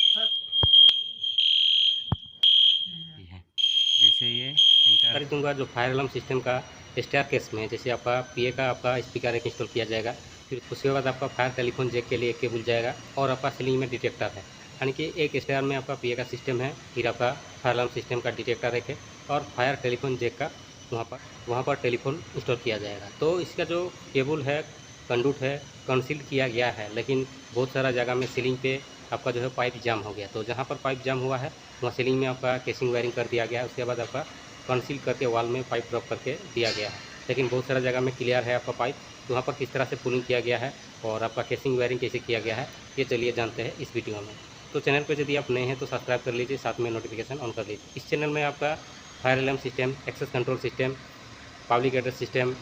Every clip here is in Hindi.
ये है। जैसे ये कर दूंगा जो फायर अलार्म सिस्टम का स्टेयर केस में, जैसे आपका पीए का आपका स्पीकर एक इंस्टॉल किया जाएगा, फिर उसके बाद आपका फायर टेलीफोन जैक के लिए एक केबल जाएगा और आपका सीलिंग में डिटेक्टर है, यानी कि एक स्टेयर में आपका पीए का सिस्टम है, फिर आपका फायर अलार्म सिस्टम का डिटेक्टर एक है और फायर टेलीफोन जैक का वहाँ पर टेलीफोन इंस्टॉल किया जाएगा। तो इसका जो केबल है, कंडूट है, कंसील किया गया है, लेकिन बहुत सारा जगह में सीलिंग पे आपका जो है पाइप जाम हो गया। तो जहाँ पर पाइप जाम हुआ है वहाँ सीलिंग में आपका केसिंग वायरिंग कर दिया गया है, उसके बाद आपका कंसील करके वॉल में पाइप ड्रॉप करके दिया गया है। लेकिन बहुत सारा जगह में क्लियर है आपका पाइप, तो वहाँ पर किस तरह से पुलिंग किया गया है और आपका केसिंग वायरिंग कैसे किया गया है, ये चलिए जानते हैं इस वीडियो में। तो चैनल पर यदि आप नए हैं तो सब्सक्राइब कर लीजिए, साथ में नोटिफिकेशन ऑन कर लीजिए। इस चैनल में आपका fire alarm system, access control system, public address system,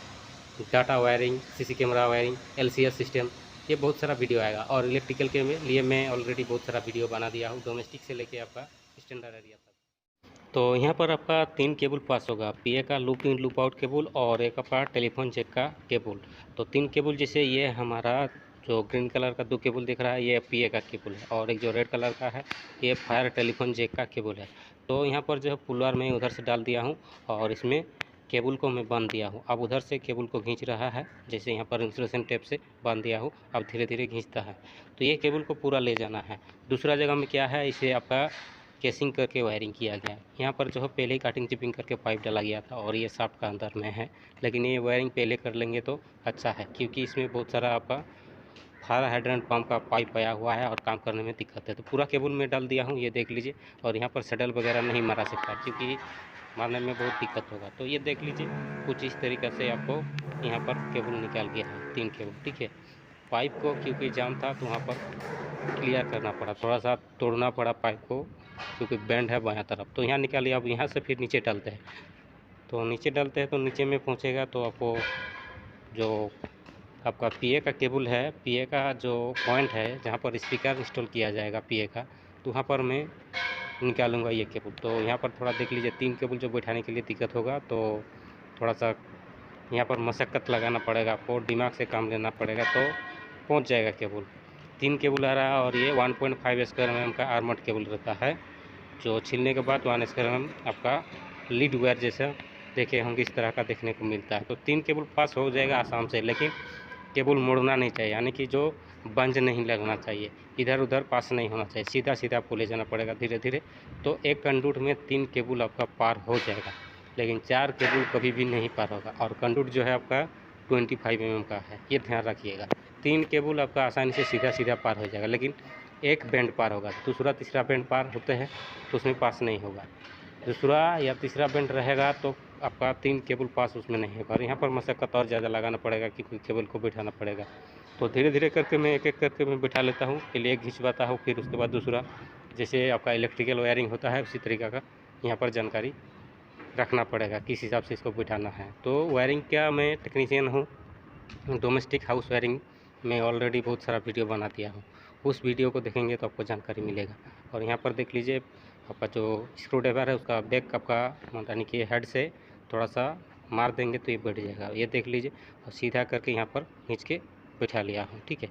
data wiring, CC camera wiring, LCS system, ये बहुत सारा वीडियो आएगा। और इलेक्ट्रिकल के लिए मैं ऑलरेडी बहुत सारा वीडियो बना दिया हूँ, डोमेस्टिक से लेके आपका स्टैंडर्ड एरिया तक। तो यहाँ पर आपका 3 केबल पास होगा, पीए का loop in loop out cable और एक आपका टेलीफोन जैक का केबल। तो 3 केबल, जैसे ये हमारा जो ग्रीन कलर का 2 केबल दिख रहा है ये पीए का केबल है, और एक जो रेड कलर का है ये फायर टेलीफोन जैक का केबल है। तो यहाँ पर जो है पुलर मैं उधर से डाल दिया हूँ और इसमें केबल को मैं बांध दिया हूँ। अब उधर से केबल को खींच रहा है, जैसे यहाँ पर इंसुलेशन टेप से बांध दिया हूँ, अब धीरे धीरे खींचता है। तो ये केबल को पूरा ले जाना है। दूसरा जगह में क्या है, इसे आपका केसिंग करके वायरिंग किया गया है। यहाँ पर जो है पहले ही काटिंग चिपिंग करके पाइप डाला गया था और ये शाफ्ट का अंदर में है, लेकिन ये वायरिंग पहले कर लेंगे तो अच्छा है, क्योंकि इसमें बहुत सारा आपका फायर हाइड्रेंट पंप का पाइप आया हुआ है और काम करने में दिक्कत है। तो पूरा केबल में डाल दिया हूँ, ये देख लीजिए। और यहाँ पर सडल वगैरह नहीं मारा सकता, क्योंकि मारने में बहुत दिक्कत होगा। तो ये देख लीजिए, कुछ इस तरीक़े से आपको यहाँ पर केबल निकाल गया है, 3 केबल, ठीक है। पाइप को क्योंकि जाम था तो वहाँ पर क्लियर करना पड़ा, थोड़ा सा तोड़ना पड़ा पाइप को, क्योंकि बैंड है बायां तरफ। तो यहाँ निकालिए। अब यहाँ से फिर नीचे डालते हैं, तो नीचे डालते हैं तो नीचे में पहुँचेगा तो आपको जो आपका पीए का केबल है, पीए का जो पॉइंट है जहाँ पर स्पीकर इंस्टॉल किया जाएगा पीए का, तो वहाँ पर मैं निकालूंगा ये केबल। तो यहाँ पर थोड़ा देख लीजिए, 3 केबल जो बैठाने के लिए दिक्कत होगा, तो थोड़ा सा यहाँ पर मशक्क़त लगाना पड़ेगा आपको, दिमाग से काम लेना पड़ेगा, तो पहुँच जाएगा केबल। 3 केबल आ रहा है और ये 1.5 स्क्वायर mm का आर्मर्ड केबल रहता है, जो छीलने के बाद 1 स्क्वायर mm आपका लीड वायर जैसा देखे होंगे, इस तरह का देखने को मिलता है। तो 3 केबल पास हो जाएगा आसाम से, लेकिन केबल मुड़ना नहीं चाहिए, यानी कि जो बंज नहीं लगना चाहिए, इधर उधर पास नहीं होना चाहिए, सीधा सीधा आपको ले जाना पड़ेगा धीरे धीरे। तो एक कंडूट में 3 केबल आपका पार हो जाएगा, लेकिन 4 केबल कभी भी नहीं पार होगा। और कंडूट जो है आपका 25 mm का है, ये ध्यान रखिएगा। 3 केबल आपका आसानी से सीधा सीधा पार हो जाएगा, लेकिन एक बैंड पार होगा, दूसरा तीसरा बैंड पार होते हैं तो उसमें पास नहीं होगा। दूसरा या तीसरा बैंड रहेगा तो आपका 3 केबल पास उसमें नहीं होगा। और यहाँ पर मशक्क़त और ज़्यादा लगाना पड़ेगा, क्योंकि केबल को बिठाना पड़ेगा। तो धीरे धीरे करके मैं एक एक करके मैं बिठा लेता हूँ, पहले एक खिंचवाता हूँ, फिर उसके बाद दूसरा। जैसे आपका इलेक्ट्रिकल वायरिंग होता है उसी तरीक़ा का यहाँ पर जानकारी रखना पड़ेगा, किस हिसाब से इसको बिठाना है। तो वायरिंग क्या, मैं टेक्नीशियन हूँ, डोमेस्टिक हाउस वायरिंग में ऑलरेडी बहुत सारा वीडियो बना दिया हूँ, उस वीडियो को देखेंगे तो आपको जानकारी मिलेगा। और यहाँ पर देख लीजिए, आपका जो स्क्रू ड्राइवर है उसका बैक आपका यानी कि हेड से थोड़ा सा मार देंगे तो ये बैठ जाएगा, ये देख लीजिए। और सीधा करके यहाँ पर खींच के बैठा लिया हूँ, ठीक है।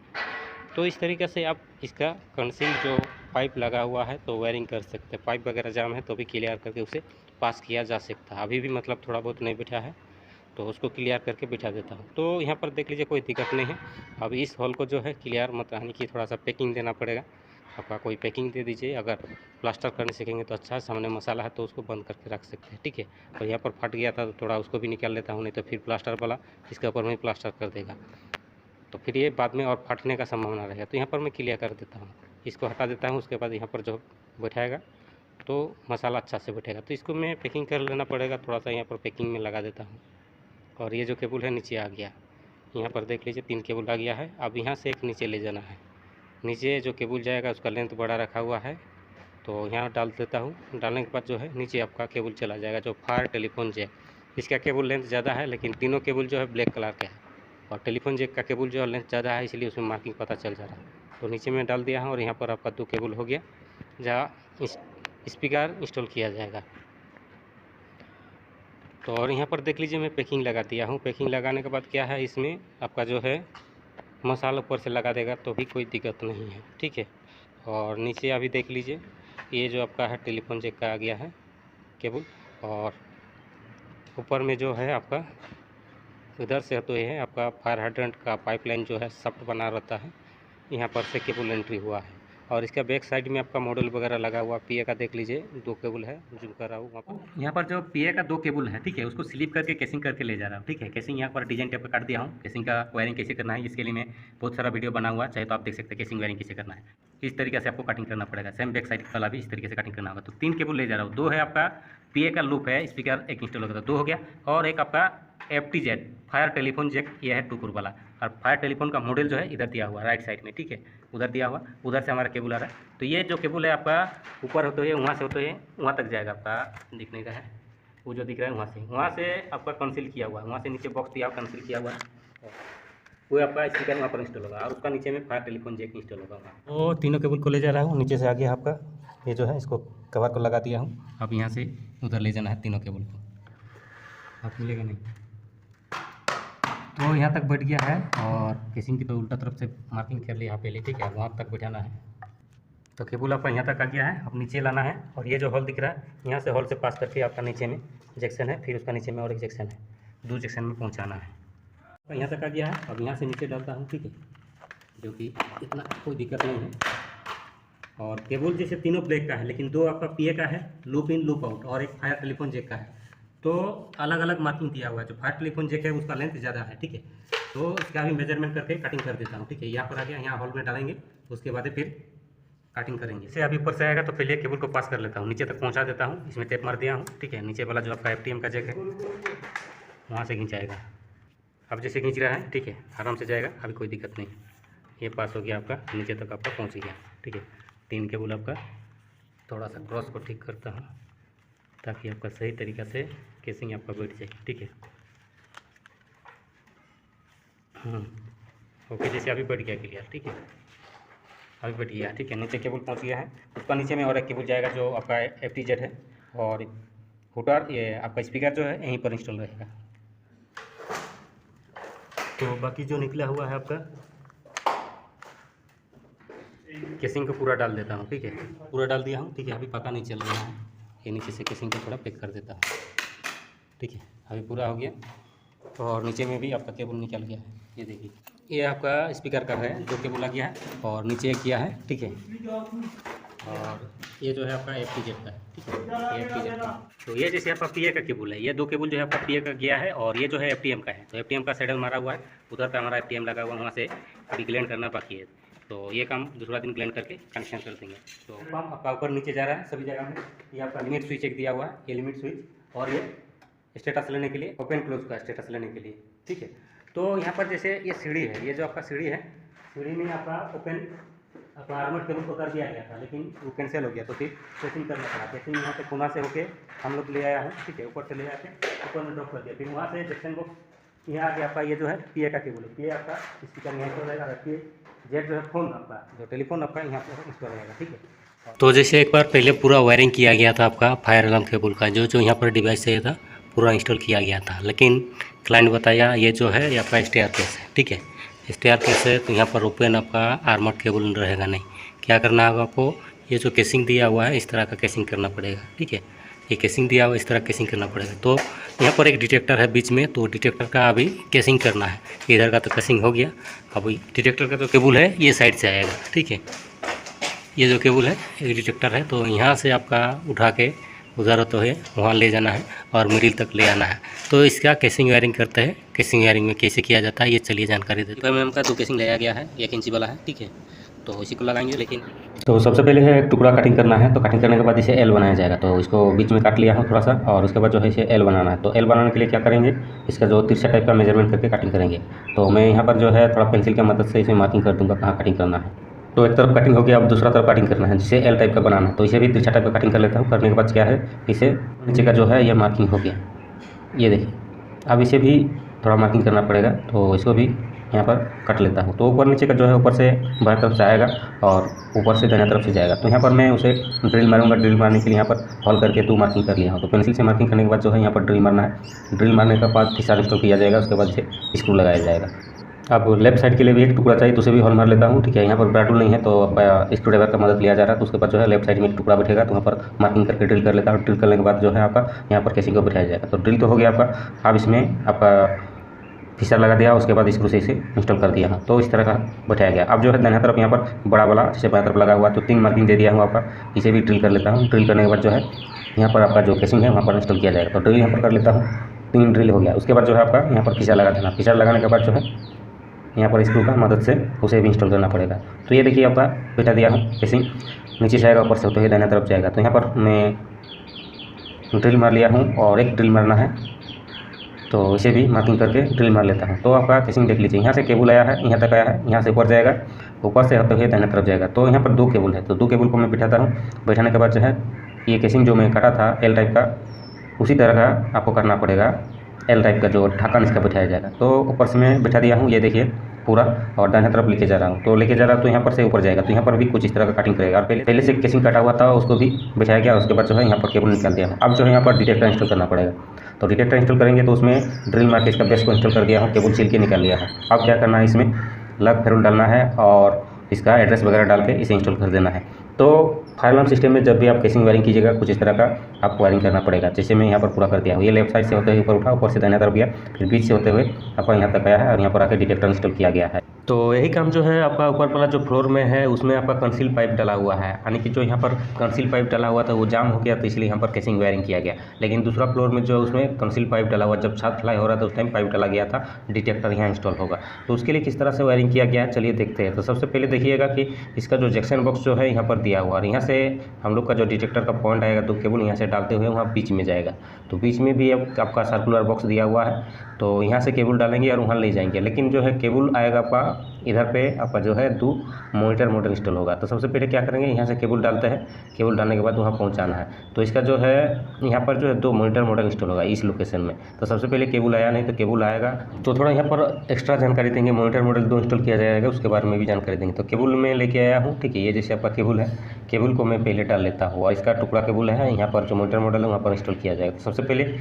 तो इस तरीक़े से आप इसका कंसील जो पाइप लगा हुआ है तो वायरिंग कर सकते हैं। पाइप वगैरह जाम है तो भी क्लियर करके उसे पास किया जा सकता है। अभी भी मतलब थोड़ा बहुत नहीं बैठा है तो उसको क्लियर करके बिठा देता हूँ। तो यहाँ पर देख लीजिए, कोई दिक्कत नहीं है। अब इस हॉल को जो है क्लियर मत, यानी कि थोड़ा सा पैकिंग देना पड़ेगा आपका, कोई पैकिंग दे दीजिए। अगर प्लास्टर करने सीखेंगे तो अच्छा है, सामने मसाला है तो उसको बंद करके रख सकते हैं, ठीक है। और यहाँ पर फट गया था तो थोड़ा उसको भी निकाल लेता हूँ, नहीं तो फिर प्लास्टर वाला इसके ऊपर में प्लास्टर कर देगा, तो फिर ये बाद में और फटने का संभावना रहेगा। तो यहाँ पर मैं क्लियर कर देता हूँ, इसको हटा देता हूँ। उसके बाद यहाँ पर जो बैठाएगा तो मसाला अच्छा से बैठेगा। तो इसको मैं पैकिंग कर लेना पड़ेगा, थोड़ा सा यहाँ पर पैकिंग में लगा देता हूँ। और ये जो केबल है नीचे आ गया, यहाँ पर देख लीजिए 3 केबल आ गया है। अब यहाँ से एक नीचे ले जाना है, नीचे जो केबल जाएगा उसका लेंथ बड़ा रखा हुआ है, तो यहाँ डाल देता हूँ। डालने के बाद जो है नीचे आपका केबल चला जाएगा, जो फायर टेलीफोन जैक, इसका केबल लेंथ ज़्यादा है, लेकिन तीनों केबल जो है ब्लैक कलर का है। और टेलीफोन जैक का केबल जो है लेंथ ज़्यादा है, इसलिए उसमें मार्किंग पता चल जा रहा है। तो नीचे में डाल दिया है और यहाँ पर आपका 2 केबल हो गया, जहाँ स्पीकर इंस्टॉल किया जाएगा। तो और यहाँ पर देख लीजिए, मैं पैकिंग लगा दिया हूँ। पैकिंग लगाने के बाद क्या है, इसमें आपका जो है मसाला ऊपर से लगा देगा तो भी कोई दिक्कत नहीं है, ठीक है। और नीचे अभी देख लीजिए, ये जो आपका है टेलीफोन जैक का आ गया है केबल, और ऊपर में जो है आपका इधर से तो ये है आपका फायर हाइड्रेंट का पाइपलाइन जो है सफ्ट बना रहता है, यहाँ पर से केबल एंट्री हुआ है। और इसका बैक साइड में आपका मॉडल वगैरह लगा हुआ पीए का देख लीजिए, 2 केबल है, जूम कर रहा हूँ वहाँ पर। यहाँ पर जो पीए का 2 केबल है, ठीक है, उसको स्लिप करके केसिंग करके ले जा रहा हूँ, ठीक है। केसिंग यहाँ पर डिजाइन टाइप का काट दिया हूँ। केसिंग का वायरिंग कैसे करना है इसके लिए मैं बहुत सारा वीडियो बना हुआ, चाहे तो आप देख सकते हैं केसिंग वायरिंग कैसे करना है। इस तरीके से आपको कटिंग करना पड़ेगा। सेम बैक साइड वाला भी इस तरीके से कटिंग करना होगा। तो 3 केबल ले जा रहा हूँ। 2 है आपका पीए का लूप है, स्पीकर एक इंस्टॉल होगा, 2 हो गया। और एक आपका FTZ फायर टेलीफोन जैक, ये है 2 वाला। और फायर टेलीफोन का मॉडल जो है इधर दिया हुआ राइट साइड में, ठीक है, उधर दिया हुआ, उधर से हमारा केबल आ रहा है। तो ये जो केबल है आपका ऊपर होते हुए वहाँ से होते हुए वहाँ तक जाएगा, आपका दिखने का है वो जो दिख रहा है वहाँ से आपका कंसील किया हुआ है, वहाँ से नीचे बॉक्स दिया कंसील किया हुआ है, वो आपका स्पीकर वहाँ पर इंस्टॉल होगा। और उसका नीचे में फायर टेलीफोन जैक इंस्टॉल होगा। तो तीनों केबल को ले जा रहा हूँ, नीचे से आ गया आपका ये जो है, इसको कवर को लगा दिया हूँ। अब यहाँ से उधर ले जाना है तीनों केबल को, आप मिलेगा नहीं। तो यहाँ तक बैठ गया है, और केसिंग की तो उल्टा तरफ से मार्किंग कर लिया पहले, ठीक है, वहाँ तक बैठाना है। तो केबल आपका यहाँ तक आ गया है, अब नीचे लाना है। और ये जो हॉल दिख रहा है, यहाँ से हॉल से पास करके आपका नीचे में जैक्शन है, फिर उसका नीचे में और एक जैक्शन है, 2 जैक्शन में पहुँचाना है। तो यहाँ तक आ गया है, अब यहाँ से नीचे डालता हूँ, ठीक है, जो कि इतना कोई दिक्कत नहीं है। और केबल जैसे तीनों ब्लैक का है, लेकिन 2 आपका पीए का है, लूप इन लूप आउट, और एक फायर टेलीफोन जैक का है। तो अलग अलग मार्किंग दिया हुआ है। जो फायर टेलीफोन जैक है उसका लेंथ ज़्यादा है, ठीक है, तो इसका भी मेजरमेंट करके कटिंग कर देता हूँ, ठीक है। यहाँ पर आ गया, यहाँ हॉल में डालेंगे, उसके बाद फिर कटिंग करेंगे। इसे अभी ऊपर से आएगा तो पहले केबल को पास कर लेता हूँ, नीचे तक पहुँचा देता हूँ। इसमें टेप मार दिया हूँ, ठीक है। नीचे वाला जो आपका FTM का जैक है वहाँ से खींचाएगा। अब जैसे खींच रहा है, ठीक है, आराम से जाएगा, अभी कोई दिक्कत नहीं। ये पास हो गया आपका, नीचे तक आपका पहुँच गया, ठीक है। 3 केबल आपका, थोड़ा सा क्रॉस को ठीक करता हूँ ताकि आपका सही तरीक़ा से केसिंग आपका बैठ जाए, ठीक है। ओके, जैसे अभी बैठ गया क्लियर, ठीक है, अभी बैठ गया, ठीक है। नीचे केबल पहुंच गया है, उसका नीचे में और एक केबल जाएगा जो आपका FTZ है, और हुटर ये आपका स्पीकर जो है यहीं पर इंस्टॉल रहेगा। तो बाकी जो निकला हुआ है आपका केसिंग को पूरा डाल देता हूँ, ठीक है, पूरा डाल दिया हूँ, ठीक है। अभी पता नहीं चल रहा है, ये नीचे से केसिंग को थोड़ा पैक कर देता हूँ, ठीक है। अभी पूरा हो गया, और नीचे में भी आपका केबल निकल गया है, ये देखिए। ये आपका स्पीकर का है जो केबल आ गया है, और नीचे एक किया है, ठीक है। और ये जो है आपका FTZ का है, ठीक है, ये FTZ का। तो ये जैसे आपका पीए का केबल है, ये 2 केबल जो है आपका पीए का गया है, और ये जो है FTM का है। तो FTM का सैडल मारा हुआ है, उधर पे हमारा FTM लगा हुआ, वहाँ से अभी ग्लैंड करना बाकी है। तो ये काम दूसरा दिन ग्लैंड करके कनेक्शन कर देंगे। तो पंप आपका ऊपर नीचे जा रहा है सभी जगह में। ये आपका लिमिट स्विच एक दिया हुआ है, ये लिमिट स्विच, और ये स्टेटस लेने के लिए, ओपन क्लोज का स्टेटस लेने के लिए, ठीक है। तो यहाँ पर जैसे ये सीढ़ी है, ये जो आपका सीढ़ी है, सीढ़ी में आपका ओपन आपका आर्मर्ड केबल को कर दिया गया था, लेकिन वो कैंसिल हो गया, तो फिर सेटिंग करना पड़ा। सेटिंग यहाँ से कोना से होके हम लोग ले आया हूँ, ठीक है, ऊपर से ले आके ऊपर में ड्रॉप कर दिया। फिर वहाँ से जैक्शन बॉक्स यहाँ आ गया आपका, ये जो है पीए का केबल है, पीए आपका स्पीकर यहाँ पर रहेगा, FTZ जो है फ़ोन आपका जो टेलीफोन आपका यहाँ पर इंस्टॉल रहेगा, ठीक है। तो जैसे एक बार पहले पूरा वायरिंग किया गया था आपका फायर अलार्म केबल का, जो यहाँ पर डिवाइस चाहिए था पूरा इंस्टॉल किया गया था, लेकिन क्लाइंट बताया ये जो है ये आपका स्टेयरकेस है, ठीक है, स्टेयरकेस है, तो यहाँ पर ओपन आपका आर्मर्ड केबल रहेगा नहीं। क्या करना होगा आपको, ये जो केसिंग दिया हुआ है इस तरह का केसिंग करना पड़ेगा, ठीक है, ये केसिंग दिया हुआ इस तरह केसिंग करना पड़ेगा। तो यहाँ पर एक डिटेक्टर है बीच में, तो डिटेक्टर का अभी केसिंग करना है। इधर का तो केसिंग हो गया, अभी डिटेक्टर का जो केबल है ये साइड से आएगा, ठीक है। ये जो केबल है एक डिटेक्टर है, तो यहाँ से आपका उठा के उधर तो है वहाँ ले जाना है और मिडिल तक ले आना है। तो इसका केसिंग वायरिंग करते हैं, केसिंग वायरिंग में कैसे किया जाता है ये चलिए जानकारी देते हैं। मैम का 2 केसिंग लाया गया है, 1 इंची वाला है, ठीक है, तो इसी को लगाएंगे। लेकिन तो सबसे पहले है एक टुकड़ा कटिंग करना है, तो कटिंग करने के बाद इसे L बनाया जाएगा, तो इसको बीच में काट लिया हूँ थोड़ा सा, और उसके बाद जो है इसे L बनाना है। तो L बनाने के लिए क्या करेंगे, इसका जो तिरछा टाइप का मेजरमेंट करके कटिंग करेंगे। तो मैं यहाँ पर जो है थोड़ा पेंसिल की मदद से इसे मार्किंग कर दूँगा कहाँ कटिंग करना है। तो एक तरफ कटिंग हो गया, अब दूसरा तरफ कटिंग करना है, जिसे L टाइप का बनाना है। तो इसे भी तिरछा टाइप का कटिंग कर लेता हूँ। करने के बाद क्या है, इसे नीचे का जो है ये मार्किंग हो गया, ये देखिए। अब इसे भी थोड़ा मार्किंग करना पड़ेगा, तो इसको भी यहाँ पर कट लेता हूँ। तो ऊपर नीचे का जो है ऊपर से बाएं तरफ से आएगा और ऊपर से दाहिने तरफ से जाएगा। तो यहाँ पर मैं उसे ड्रिल मारूंगा। ड्रिल मारने के लिए यहाँ पर हॉल करके 2 मार्किंग कर लिया हूँ। तो पेंसिल से मार्किंग करने के बाद जो है यहाँ पर ड्रिल मारना है। ड्रिल मारने के बाद फिर स्टॉप किया जाएगा, उसके बाद इसे स्क्रू लगाया जाएगा। अब लेफ्ट साइड के लिए भी एक टुकड़ा चाहिए तो उसे भी हॉल मार लेता हूँ, ठीक है। यहाँ पर ब्राडूल नहीं है तो स्क्रू ड्राइवर का मदद लिया जा रहा है, तो उसके बाद जो है लेफ्ट साइड में एक टुकड़ा बैठेगा, तो वहाँ पर मार्किंग करके ड्रिल कर लेता हूँ। ड्रिल करने के बाद जो है आपका यहाँ पर केसिंग को बैठाया जाएगा। तो ड्रिल तो हो गया आपका। अब इसमें आपका फिशर लगा दिया, उसके बाद स्क्रू से इसे इंस्टॉल कर दिया, तो इस तरह का बैठाया गया। अब जो है दाहिने तरफ यहाँ पर बड़ा वाला जैसे बाएं तरफ लगा हुआ, तो 3 मार्किंग दे दिया हूँ आपका। इसे भी ड्रिल कर लेता हूँ। ड्रिल करने के बाद जो है यहाँ पर आपका जो केसिंग है वहाँ पर इंस्टॉल किया जाएगा। तो ड्रिल यहाँ पर कर लेता हूँ। 3 ड्रिल हो गया। उसके बाद जो है आपका यहाँ पर फिशर लगा देना। फिशर लगाने के बाद जो है यहाँ पर स्क्रू का मदद से उसे भी इंस्टॉल करना पड़ेगा। तो ये देखिए आपका बैठा दिया हूँ। केसिंग नीचे से आएगा, ऊपर से होते हुए दाहिने तरफ जाएगा। तो यहाँ पर मैं ड्रिल मार लिया हूँ और एक ड्रिल मारना है, तो इसे भी मार्किंग करके ड्रिल मार लेता हूँ। तो आपका केसिंग देख लीजिए, यहाँ से केबल आया है, यहाँ तक आया है, यहाँ से ऊपर जाएगा, ऊपर से होते हुए दाहिने तरफ जाएगा। तो यहाँ पर 2 केबल है, तो 2 केबल को मैं बिठाता हूँ। बैठाने के बाद जो है ये केसिंग जो मैं काटा था एल टाइप का, उसी तरह का आपको करना पड़ेगा। एल टाइप का जो ढक्कन इसका बैठाया जाएगा। तो ऊपर से मैं बैठा दिया हूँ, ये देखिए पूरा, और दाहिने तरफ लेके जा रहा हूँ। तो लेके जा रहा हूँ तो यहाँ पर से ऊपर जाएगा। तो यहाँ पर भी कुछ इस तरह का कटिंग करेगा। और पहले से केसिंग कटा हुआ था उसको भी बिछाया गया। उसके बाद जो है यहाँ पर केबल निकाल दिया हूँ। अब जो है यहाँ पर डिटेक्टर इंस्टॉल करना पड़ेगा। तो डिटेक्टर इंस्टॉल करेंगे तो उसमें ड्रिल मार के इसका बेस को इंस्टॉल कर दिया हूँ, केबल सील के निकाल लिया है। अब क्या करना है, इसमें लग फेरुल डालना है और इसका एड्रेस वगैरह डाल के इसे इंस्टॉल कर देना है। तो फायर अलार्म सिस्टम में जब भी आप केसिंग वायरिंग कीजिएगा कुछ इस तरह का आपको वायरिंग करना पड़ेगा। जैसे मैं यहाँ पर पूरा कर दिया हूँ। ये लेफ्ट साइड से होते हुए ऊपर उठा, ऊपर से दाहिने तरफ गया, फिर बीच से होते हुए आपका यहाँ तक आया है और यहाँ पर आकर डिटेक्टर इंस्टॉल किया गया है। तो यही काम जो है आपका ऊपर वाला जो फ्लोर में है उसमें आपका कंसील पाइप डला हुआ है, यानी कि जो यहाँ पर कंसील पाइप डला हुआ था वो जाम हो गया, तो इसलिए यहाँ पर केसिंग वायरिंग किया गया। लेकिन दूसरा फ्लोर में जो उसमें कंसील पाइप डला हुआ, जब छत फ्लाई हो रहा था उस टाइम पाइप डला गया था, डिटेक्टर यहाँ इंस्टॉल होगा। तो उसके लिए किस तरह से वायरिंग किया गया है चलिए देखते हैं। तो सबसे पहले देखिएगा कि इसका जो जंक्शन बॉक्स जो है यहाँ पर दिया हुआ, और यहाँ से हम लोग का जो डिटेक्टर का पॉइंट आएगा, 2 केबल यहाँ से डालते हुए वहाँ बीच में जाएगा। तो बीच में भी आपका सर्कुलर बॉक्स दिया हुआ है, तो यहाँ से केबल डालेंगे और वहाँ ले जाएंगे। लेकिन जो है केबल आएगा आपका इधर पे, आपका जो है 2 मॉनिटर मॉडल इंस्टॉल होगा। तो सबसे पहले क्या करेंगे, यहाँ से केबल डालते हैं, केबल डालने के बाद वहाँ पहुँचाना है। तो इसका जो है यहाँ पर जो है 2 मॉनिटर मॉडल इंस्टॉल होगा इस लोकेशन में। तो सबसे पहले केबल आया नहीं, तो केबल आएगा। तो थोड़ा यहाँ पर एक्स्ट्रा जानकारी देंगे, मॉनिटर मॉडल 2 इंस्टॉल किया जाएगा, उसके बारे में भी जानकारी देंगे। तो केबल में लेके आया हूँ, ठीक है। ये जैसे आपका केबल है, केबल को मैं पहले डाल लेता हूँ और इसका टुकड़ा केबल है यहाँ पर जो मॉनिटर मॉडल है वहाँ पर इंस्टॉल किया जाएगा। तो सबसे पहले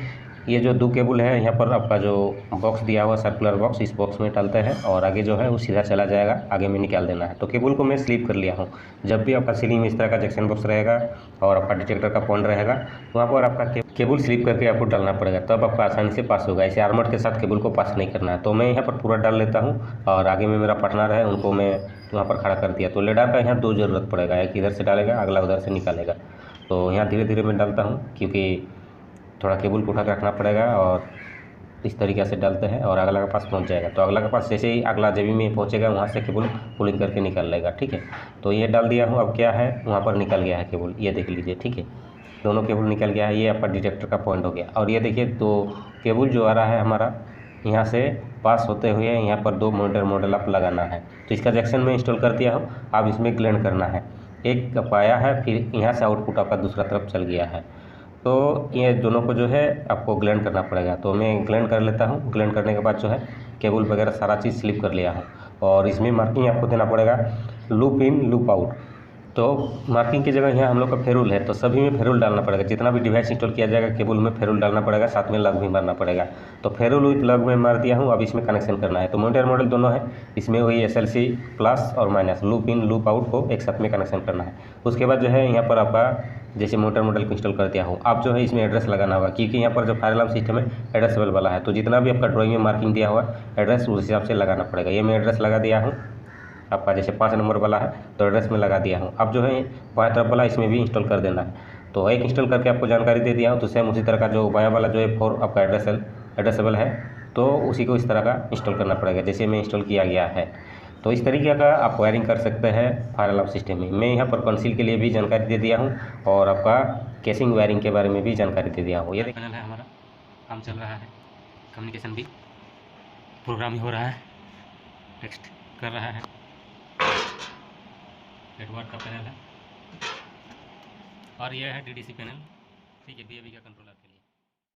ये जो 2 केबल है यहाँ पर आपका जो बॉक्स दिया हुआ सर्कुलर बॉक्स, इस बॉक्स में डालते हैं और आगे जो है वो सीधा चला जाएगा, आगे में निकाल देना है। तो केबल को मैं स्लीप कर लिया हूँ। जब भी आपका सीलिंग में इस तरह का जंक्शन बॉक्स रहेगा और आपका डिटेक्टर का पॉइंट रहेगा, वहाँ पर आपका केबल स्लीप करके आपको डालना पड़ेगा, तब आपका आसानी से पास होगा। ऐसे आर्मर के साथ केबल को पास नहीं करना है। तो मैं यहाँ पर पूरा डाल लेता हूँ और आगे में मेरा पार्टनर है, उनको मैं वहाँ पर खड़ा कर दिया। तो लेडर का यहाँ 2 ज़रूरत पड़ेगा, एक इधर से डालेगा, अगला उधर से निकालेगा। तो यहाँ धीरे धीरे मैं डालता हूँ क्योंकि थोड़ा केबल को उठा के रखना पड़ेगा, और इस तरीके से डालते हैं और अगला के पास पहुंच जाएगा। तो अगला के पास जैसे ही अगला जेबी में पहुंचेगा वहां से केबल पुलिंग करके निकाल लेगा, ठीक है। तो ये डाल दिया हूं। अब क्या है, वहां पर निकल गया है केबल, ये देख लीजिए, ठीक है। दोनों केबल निकल गया है, ये आपका डिटेक्टर का पॉइंट हो गया। और ये देखिए 2 केबल जो आ रहा है हमारा यहाँ से पास होते हुए यहाँ पर 2 मॉनिटर मॉडल आप लगाना है। तो इसका जंक्शन में इंस्टॉल कर दिया हूँ। अब इसमें ग्लैंड करना है, एक पाया है, फिर यहाँ से आउटपुट आपका दूसरा तरफ चल गया है। तो ये दोनों को जो है आपको ग्लैंड करना पड़ेगा। तो मैं ग्लैंड कर लेता हूँ। ग्लैंड करने के बाद जो है केबल वगैरह सारा चीज़ स्लिप कर लिया हूँ और इसमें मार्किंग आपको देना पड़ेगा लूप इन लूप आउट। तो मार्किंग की जगह यहाँ हम लोग का फेरुल है, तो सभी में फेरुल डालना पड़ेगा। जितना भी डिवाइस इंस्टॉल किया जाएगा केबल में फेरुल डालना पड़ेगा, साथ में लग भी मारना पड़ेगा। तो फेरुल विथ लग में मार दिया हूँ। अब इसमें कनेक्शन करना है। तो मॉनिटर मॉडल दोनों है, इसमें वही SLC प्लस और minus loop in loop out को एक साथ में कनेक्शन करना है। उसके बाद जो है यहाँ पर आपका जैसे मोटर मॉडल को इंस्टॉल कर दिया हो, आप जो है इसमें एड्रेस लगाना होगा क्योंकि यहाँ पर जो फायर अलार्म सिस्टम है एड्रेसेबल वाला है। तो जितना भी आपका ड्राइंग में मार्किंग दिया हुआ एड्रेस उस हिसाब से लगाना पड़ेगा। ये मैं एड्रेस लगा दिया हूँ, आपका जैसे 5 नंबर वाला है तो एड्रेस में लगा दिया हूँ। अब जो है बाएं तरफ वाला इसमें भी इंस्टॉल कर देना है। तो एक इंस्टॉल करके आपको जानकारी दे दिया हूँ। तो सेम उसी तरह का जो बायां वाला जो है 4 आपका एड्रेसेबल है, तो उसी को इस तरह का इंस्टॉल करना पड़ेगा जैसे में इंस्टॉल किया गया है। तो इस तरीके का आप वायरिंग कर सकते हैं फायर अलार्म सिस्टम में। मैं यहाँ पर कंसील के लिए भी जानकारी दे दिया हूँ और आपका केसिंग वायरिंग के बारे में भी जानकारी दे दिया हूँ। ये पैनल है हमारा, काम चल रहा है, कम्युनिकेशन भी प्रोग्राम हो रहा है, टेक्स्ट कर रहा है। नेटवर्क का पैनल है और यह है DDC पैनल, ठीक है, BAV का कंट्रोलर।